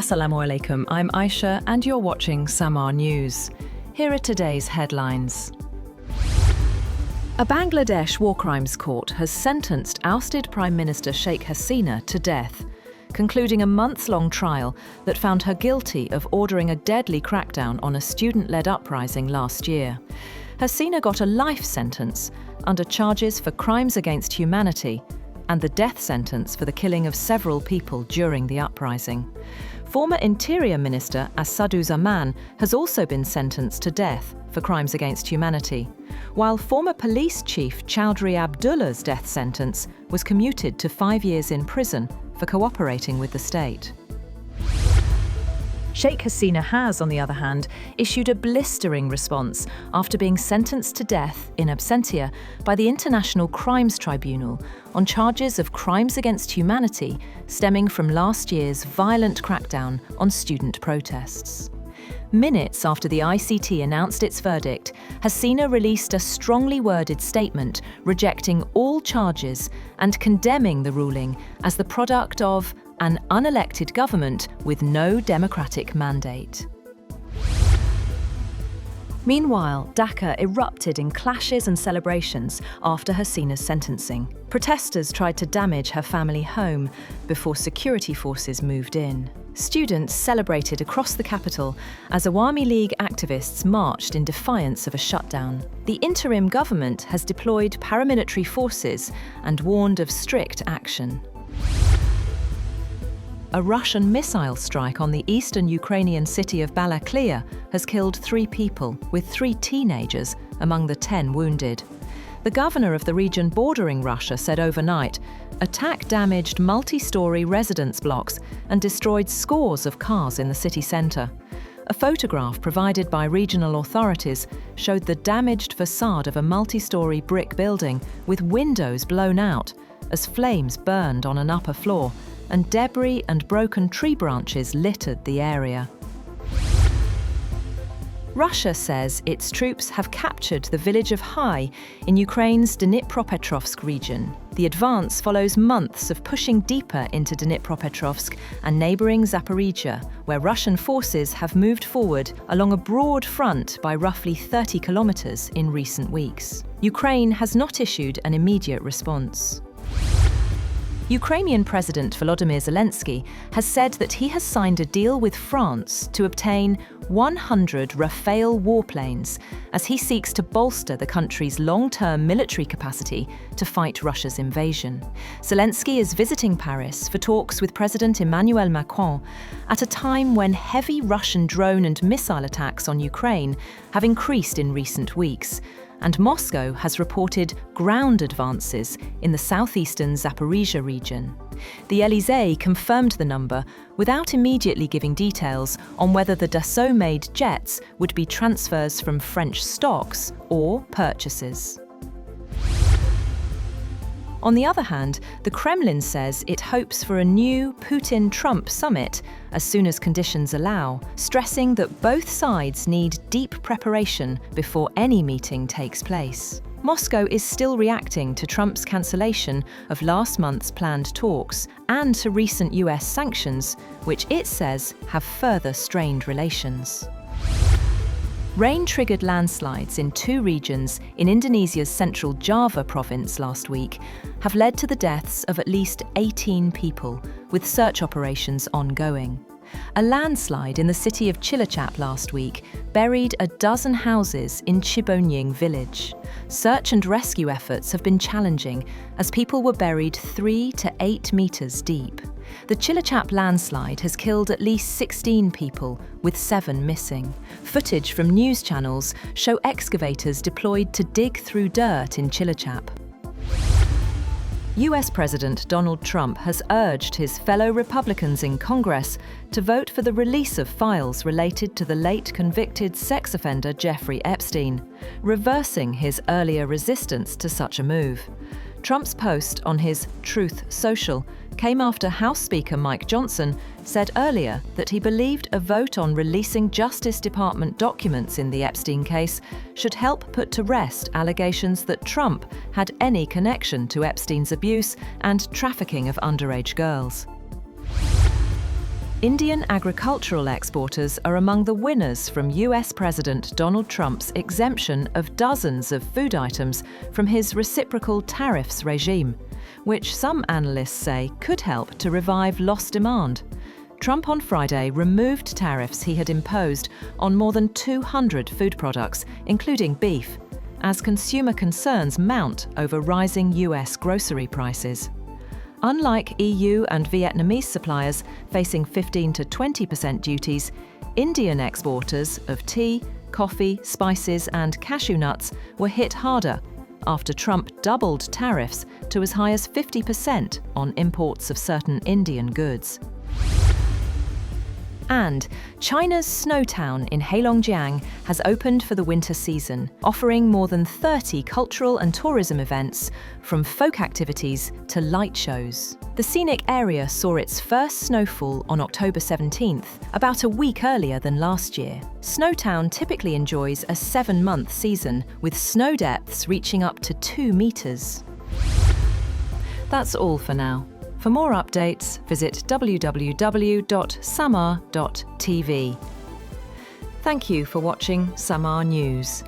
Assalamu alaikum, I'm Aisha and you're watching Samaa News. Here are today's headlines. A Bangladesh war crimes court has sentenced ousted Prime Minister Sheikh Hasina to death, concluding a months-long trial that found her guilty of ordering a deadly crackdown on a student-led uprising last year. Hasina got a life sentence under charges for crimes against humanity and the death sentence for the killing of several people during the uprising. Former Interior Minister Samaa has also been sentenced to death for crimes against humanity, while former police chief Chowdhury Abdullah's death sentence was commuted to 5 years in prison for cooperating with the state. Sheikh Hasina has, on the other hand, issued a blistering response after being sentenced to death in absentia by the International Crimes Tribunal on charges of crimes against humanity stemming from last year's violent crackdown on student protests. Minutes after the ICT announced its verdict, Hasina released a strongly worded statement rejecting all charges and condemning the ruling as the product of an unelected government with no democratic mandate. Meanwhile, Dhaka erupted in clashes and celebrations after Hasina's sentencing. Protesters tried to damage her family home before security forces moved in. Students celebrated across the capital as Awami League activists marched in defiance of a shutdown. The interim government has deployed paramilitary forces and warned of strict action. A Russian missile strike on the eastern Ukrainian city of Balaklia has killed 3 people, with 3 teenagers among the 10 wounded. The governor of the region bordering Russia said overnight, attack damaged multi-story residence blocks and destroyed scores of cars in the city centre. A photograph provided by regional authorities showed the damaged facade of a multi-story brick building with windows blown out as flames burned on an upper floor, and debris and broken tree branches littered the area. Russia says its troops have captured the village of Hai in Ukraine's Dnipropetrovsk region. The advance follows months of pushing deeper into Dnipropetrovsk and neighbouring Zaporizhia, where Russian forces have moved forward along a broad front by roughly 30 kilometres in recent weeks. Ukraine has not issued an immediate response. Ukrainian President Volodymyr Zelenskyy has said that he has signed a deal with France to obtain 100 Rafale warplanes as he seeks to bolster the country's long-term military capacity to fight Russia's invasion. Zelenskyy is visiting Paris for talks with President Emmanuel Macron at a time when heavy Russian drone and missile attacks on Ukraine have increased in recent weeks, and Moscow has reported ground advances in the southeastern Zaporizhia region. The Élysée confirmed the number without immediately giving details on whether the Dassault-made jets would be transfers from French stocks or purchases. On the other hand, the Kremlin says it hopes for a new Putin-Trump summit as soon as conditions allow, stressing that both sides need deep preparation before any meeting takes place. Moscow is still reacting to Trump's cancellation of last month's planned talks and to recent US sanctions, which it says have further strained relations. Rain triggered landslides in 2 regions in Indonesia's central Java province last week have led to the deaths of at least 18 people, with search operations ongoing. A landslide in the city of Cilacap last week buried a dozen houses in Cibonying village. Search and rescue efforts have been challenging as people were buried 3 to 8 metres deep. The Cilacap landslide has killed at least 16 people, with 7 missing. Footage from news channels show excavators deployed to dig through dirt in Cilacap. US President Donald Trump has urged his fellow Republicans in Congress to vote for the release of files related to the late convicted sex offender Jeffrey Epstein, reversing his earlier resistance to such a move. Trump's post on his Truth Social came after House Speaker Mike Johnson said earlier that he believed a vote on releasing Justice Department documents in the Epstein case should help put to rest allegations that Trump had any connection to Epstein's abuse and trafficking of underage girls. Indian agricultural exporters are among the winners from US President Donald Trump's exemption of dozens of food items from his reciprocal tariffs regime, which some analysts say could help to revive lost demand. Trump on Friday removed tariffs he had imposed on more than 200 food products, including beef, as consumer concerns mount over rising US grocery prices. Unlike EU and Vietnamese suppliers facing 15 to 20% duties, Indian exporters of tea, coffee, spices and cashew nuts were hit harder after Trump doubled tariffs to as high as 50% on imports of certain Indian goods. And China's snow town in Heilongjiang has opened for the winter season, offering more than 30 cultural and tourism events, from folk activities to light shows. The scenic area saw its first snowfall on October 17th, about a week earlier than last year. Snowtown typically enjoys a 7-month season, with snow depths reaching up to 2 meters. That's all for now. For more updates, visit www.samaa.tv. Thank you for watching Samaa News.